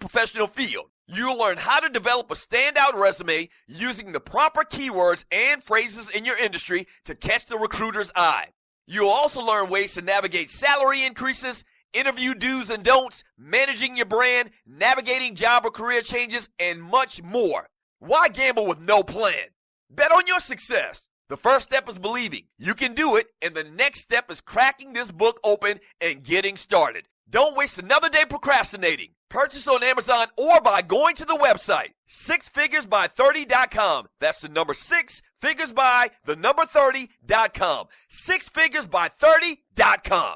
professional field. You'll learn how to develop a standout resume using the proper keywords and phrases in your industry to catch the recruiter's eye. You'll also learn ways to navigate salary increases, interview do's and don'ts, managing your brand, navigating job or career changes, and much more. Why gamble with no plan? Bet on your success. The first step is believing you can do it, and the next step is cracking this book open and getting started. Don't waste another day procrastinating. Purchase on Amazon or by going to the website, 6figuresby30.com. That's the number 6figuresby30.com. 6figuresby30.com.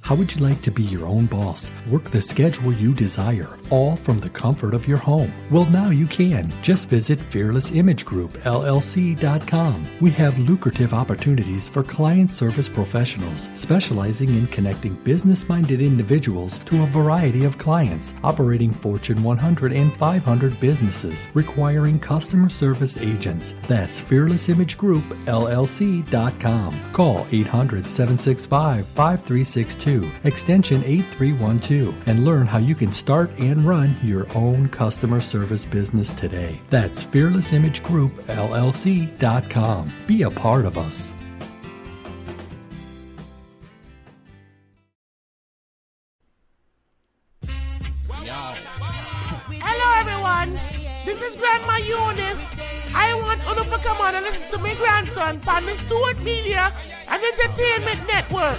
How would you like to be your own boss? Work the schedule you desire, all from the comfort of your home. Well, now you can. Just visit FearlessImageGroupLLC.com. We have lucrative opportunities for client service professionals specializing in connecting business-minded individuals to a variety of clients, operating Fortune 100 and 500 businesses, requiring customer service agents. That's FearlessImageGroupLLC.com. Call 800-765-5362. extension 8312, and learn how you can start and run your own customer service business today. That's FearlessImageGroupLLC.com. Be a part of us. Hello everyone, this is Grandma Eunice. I want you to come on and listen to my grandson on the Stewart Media and Entertainment Network.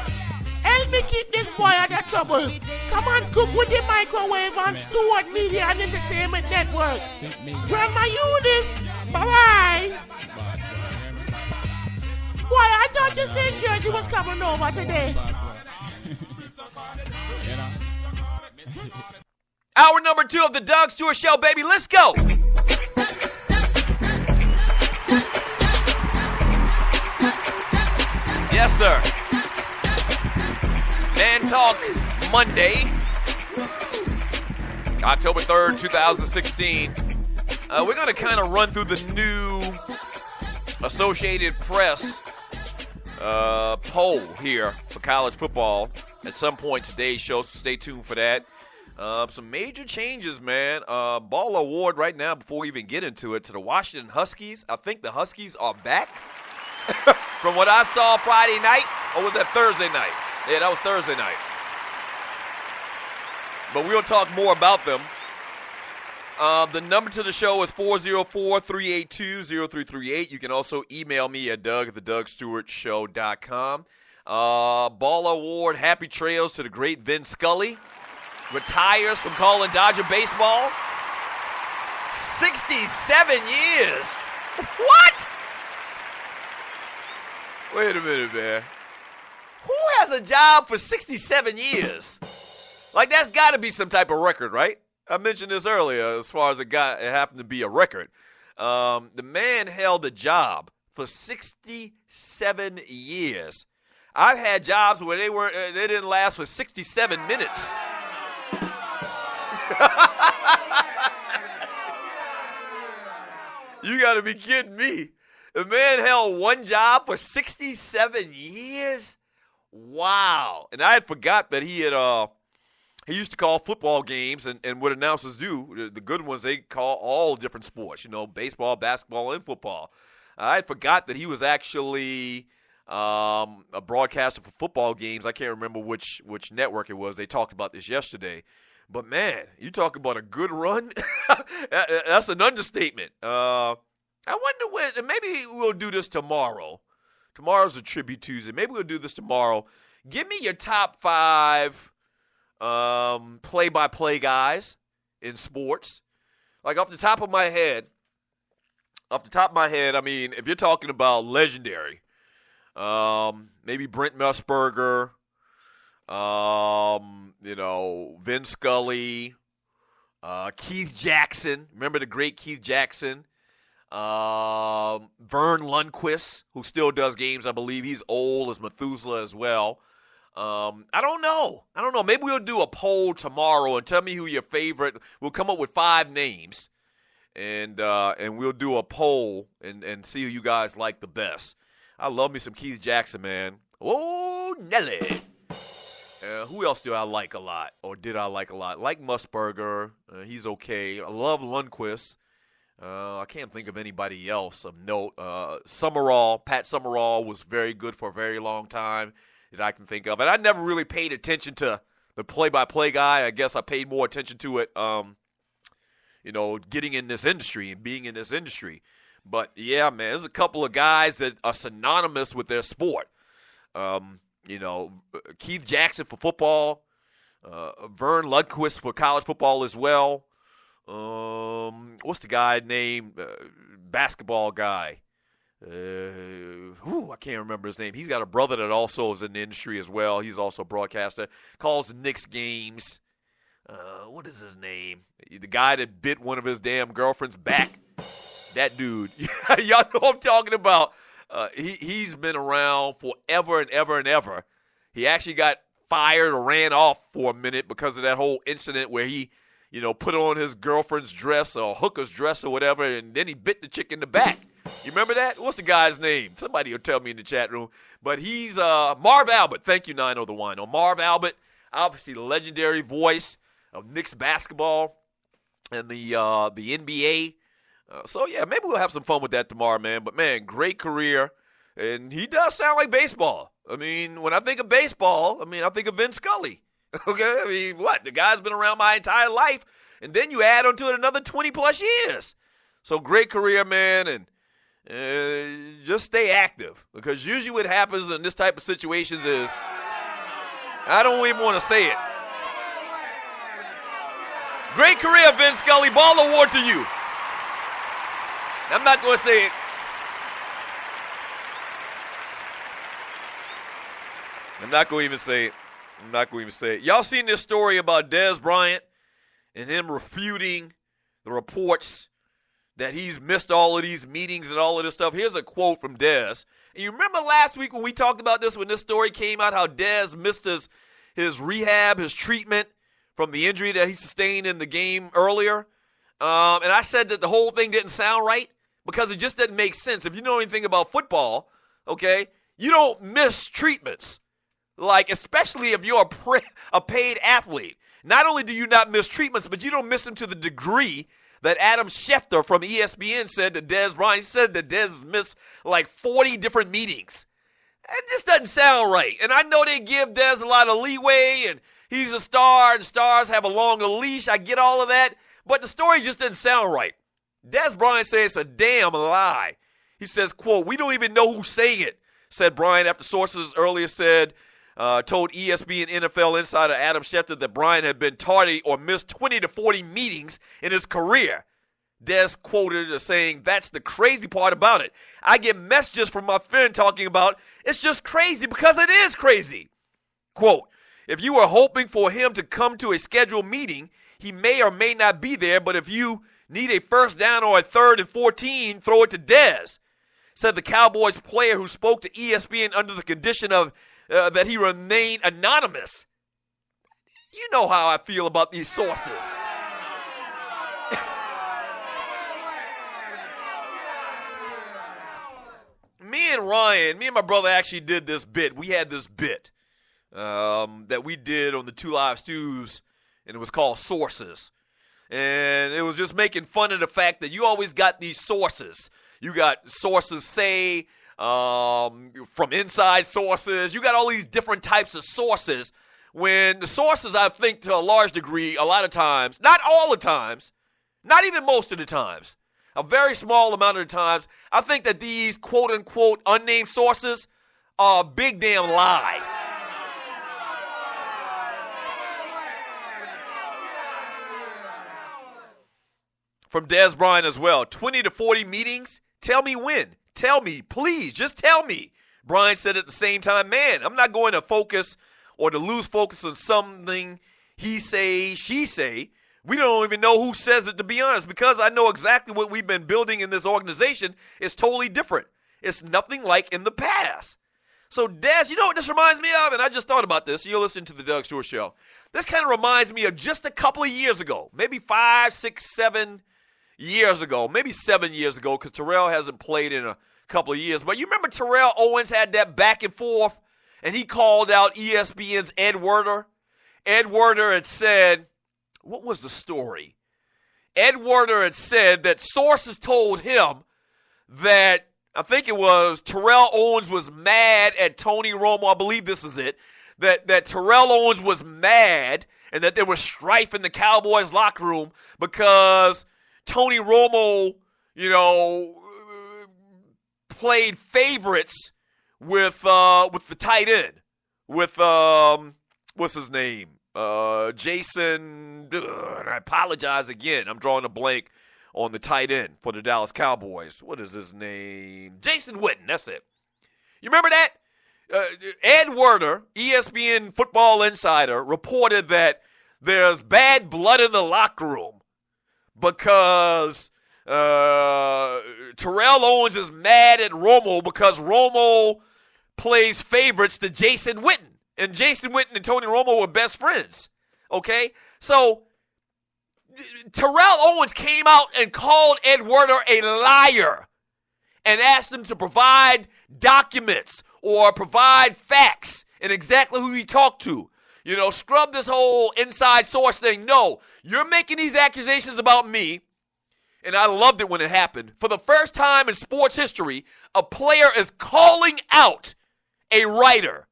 Help me keep this boy out of trouble. Come on, cook with the microwave on Stewart Media and Entertainment Network. Grandma Eunice, bye-bye. Boy, I thought you said Georgie was coming over today. Hour number 2 of the Doug Stewart Show, baby. Let's go. Yes, sir. Man Talk Monday, October 3rd, 2016. We're going to kind of run through the new Associated Press poll here for college football at some point today's show, so stay tuned for that. Some major changes, man. Ball award right now, before we even get into it, to the Washington Huskies. I think the Huskies are back. From what I saw Friday night, or was that Thursday night? Yeah, that was Thursday night. But we'll talk more about them. The number to the show is 404-382-0338. You can also email me at doug@thedougstewartshow.com. Ball award, happy trails to the great Vin Scully. Retires from calling Dodger baseball. 67 years. What? Wait a minute, man. Who has a job for 67 years? Like, that's got to be some type of record, right? I mentioned this earlier as far as it happened to be a record. The man held a job for 67 years. I've had jobs where they didn't last for 67 minutes. You got to be kidding me. The man held one job for 67 years? Wow. And I had forgot that he used to call football games, and what announcers do, the good ones, they call all different sports, baseball, basketball, and football. I had forgot that he was actually a broadcaster for football games. I can't remember which network it was. They talked about this yesterday. But, man, you talk about a good run? That's an understatement. I wonder when, maybe we'll do this tomorrow. Tomorrow's a Tribute Tuesday. Maybe we'll do this tomorrow. Give me your top 5 play-by-play guys in sports. Like, off the top of my head, I mean, if you're talking about legendary, maybe Brent Musburger, Vin Scully, Keith Jackson. Remember the great Keith Jackson? Vern Lundquist, who still does games, I believe. He's old as Methuselah as well. I don't know. Maybe we'll do a poll tomorrow and tell me who your favorite. We'll come up with 5 names, and we'll do a poll and see who you guys like the best. I love me some Keith Jackson, man. Oh, Nelly. Who else do I like a lot, or did I like a lot? Like Musburger. He's okay. I love Lundqvist. I can't think of anybody else of note. Pat Summerall was very good for a very long time that I can think of. And I never really paid attention to the play-by-play guy. I guess I paid more attention to it, getting in this industry and being in this industry. But, yeah, man, there's a couple of guys that are synonymous with their sport. Keith Jackson for football, Vern Lundquist for college football as well. What's the guy named? Basketball guy. I can't remember his name. He's got a brother that also is in the industry as well. He's also a broadcaster. Calls the Knicks games. What is his name? The guy that bit one of his damn girlfriend's back. That dude. Y'all know what I'm talking about. He's been around forever and ever and ever. He actually got fired or ran off for a minute because of that whole incident where he, put on his girlfriend's dress or hooker's dress or whatever, and then he bit the chick in the back. You remember that? What's the guy's name? Somebody will tell me in the chat room. But he's Marv Albert. Thank you, Nino the Wino. Marv Albert, obviously the legendary voice of Knicks basketball and the NBA. Maybe we'll have some fun with that tomorrow, man. But, man, great career. And he does sound like baseball. I mean, when I think of baseball, I think of Vin Scully. Okay? The guy's been around my entire life. And then you add onto it another 20-plus years. So, great career, man. And just stay active. Because usually what happens in this type of situations is, I don't even want to say it. Great career, Vin Scully. Ball award to you. I'm not going to say it. I'm not going to even say it. Y'all seen this story about Dez Bryant and him refuting the reports that he's missed all of these meetings and all of this stuff? Here's a quote from Dez. And you remember last week when we talked about this, when this story came out, how Dez missed his rehab, his treatment from the injury that he sustained in the game earlier? And I said that the whole thing didn't sound right because it just doesn't make sense. If you know anything about football, okay, you don't miss treatments. Like, especially if you're a paid athlete. Not only do you not miss treatments, but you don't miss them to the degree that Adam Schefter from ESPN said that Dez Bryant said that Dez has missed like 40 different meetings. It just doesn't sound right. And I know they give Dez a lot of leeway, and he's a star, and stars have a longer leash. I get all of that. But the story just didn't sound right. Dez Bryant says it's a damn lie. He says, quote, "We don't even know who's saying it," said Bryant after sources earlier told ESPN NFL insider Adam Schefter that Bryant had been tardy or missed 20 to 40 meetings in his career. Dez quoted as saying, "That's the crazy part about it. I get messages from my friend talking about it's just crazy because it is crazy." Quote, "If you were hoping for him to come to a scheduled meeting, he may or may not be there, but if you need a first down or a 3rd and 14, throw it to Dez," said the Cowboys player who spoke to ESPN under the condition of that he remain anonymous. You know how I feel about these sources. Me and my brother actually did this bit. We had this bit that we did on the Two Live Stews, and it was called Sources. And it was just making fun of the fact that you always got these sources. You got sources say, from inside sources. You got all these different types of sources. When the sources, I think, to a large degree, a lot of times, not all the times, not even most of the times, a very small amount of the times, I think that these quote-unquote unnamed sources are a big damn lie. From Dez Bryant as well. 20 to 40 meetings? Tell me when. Tell me, please, just tell me. Bryant said at the same time, "Man, I'm not going to focus or to lose focus on something he say, she say. We don't even know who says it, to be honest, because I know exactly what we've been building in this organization is totally different. It's nothing like in the past." So, Dez, you know what this reminds me of? And I just thought about this. You're listening to the Doug Stewart Show. This kind of reminds me of just a couple of years ago, maybe 5, 6, 7 years ago, maybe 7 years ago, because Terrell hasn't played in a couple of years. But you remember Terrell Owens had that back and forth, and he called out ESPN's Ed Werder. Ed Werder had said, what was the story? Ed Werder had said that sources told him that, I think it was, Terrell Owens was mad at Tony Romo. I believe this is it. That Terrell Owens was mad and that there was strife in the Cowboys locker room because Tony Romo, played favorites with the tight end, with what's his name, Jason. And I apologize again. I'm drawing a blank on the tight end for the Dallas Cowboys. What is his name? Jason Witten. That's it. You remember that? Ed Werder, ESPN Football Insider, reported that there's bad blood in the locker room because Terrell Owens is mad at Romo because Romo plays favorites to Jason Witten. And Jason Witten and Tony Romo were best friends. Okay? So Terrell Owens came out and called Ed Werder a liar and asked him to provide documents or provide facts and exactly who he talked to. Scrub this whole inside source thing. No, you're making these accusations about me, and I loved it when it happened. For the first time in sports history, a player is calling out a writer,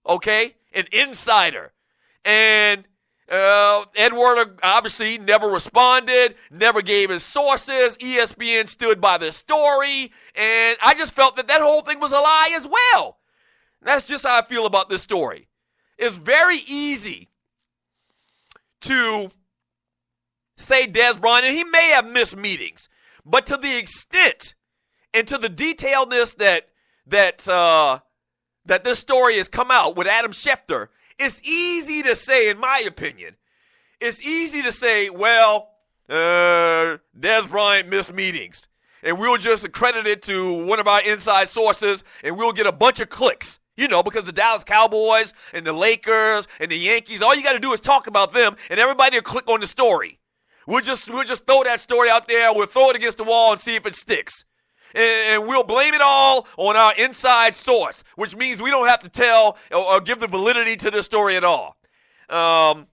okay, an insider. And Ed Werder obviously never responded, never gave his sources. ESPN stood by the story, and I just felt that whole thing was a lie as well. That's just how I feel about this story. It's very easy to say Dez Bryant, and he may have missed meetings, but to the extent and to the detailedness that this story has come out with Adam Schefter, it's easy to say, in my opinion, it's easy to say, well, Dez Bryant missed meetings, and we'll just accredit it to one of our inside sources, and we'll get a bunch of clicks. Because the Dallas Cowboys and the Lakers and the Yankees, all you got to do is talk about them, and everybody will click on the story. We'll just throw that story out there. We'll throw it against the wall and see if it sticks. And we'll blame it all on our inside source, which means we don't have to tell or give the validity to the story at all. I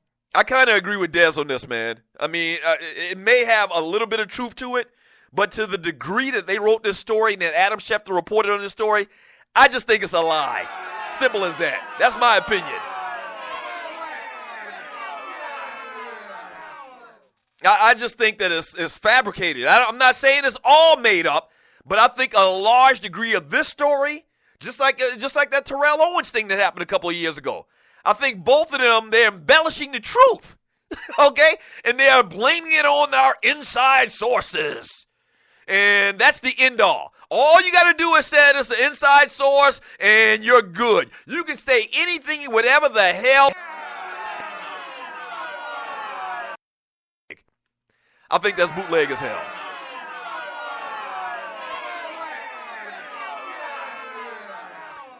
kind of agree with Dez on this, man. I mean, it may have a little bit of truth to it, but to the degree that they wrote this story and that Adam Schefter reported on this story, I just think it's a lie. Simple as that. That's my opinion. I just think that it's fabricated. I'm not saying it's all made up, but I think a large degree of this story, just like that Terrell Owens thing that happened a couple of years ago, I think both of them, they're embellishing the truth, okay? And they're blaming it on our inside sources. And that's the end all. All you got to do is say it's an inside source, and you're good. You can say anything, whatever the hell. I think that's bootleg as hell.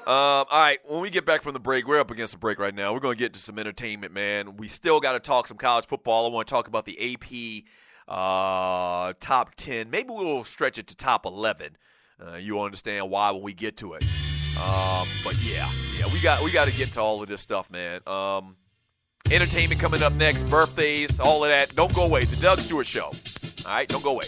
All right, when we get back from the break, we're up against the break right now. We're going to get to some entertainment, man. We still got to talk some college football. I want to talk about the AP top 10. Maybe we'll stretch it to top 11. You'll understand why when we get to it. But yeah, we got to get to all of this stuff, man. Entertainment coming up next, birthdays, all of that. Don't go away. The Doug Stewart Show. All right, don't go away.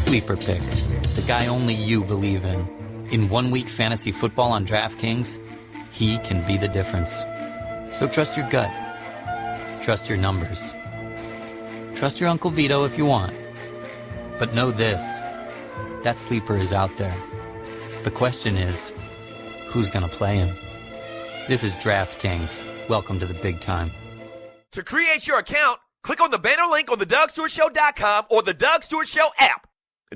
Sleeper pick, the guy only you believe in. In 1 week fantasy football on DraftKings, he can be the difference. So trust your gut. Trust your numbers. Trust your Uncle Vito if you want. But know this, that sleeper is out there. The question is, who's going to play him? This is DraftKings. Welcome to the big time. To create your account, click on the banner link on thedougsstewartshow.com or the Doug Stewart Show app.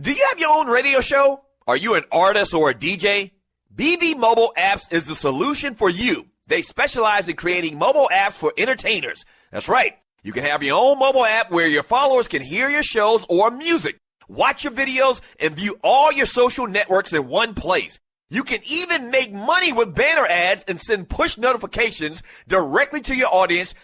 Do you have your own radio show? Are you an artist or a DJ? BB Mobile Apps is the solution for you. They specialize in creating mobile apps for entertainers. That's right. You can have your own mobile app where your followers can hear your shows or music, watch your videos, and view all your social networks in one place. You can even make money with banner ads and send push notifications directly to your audience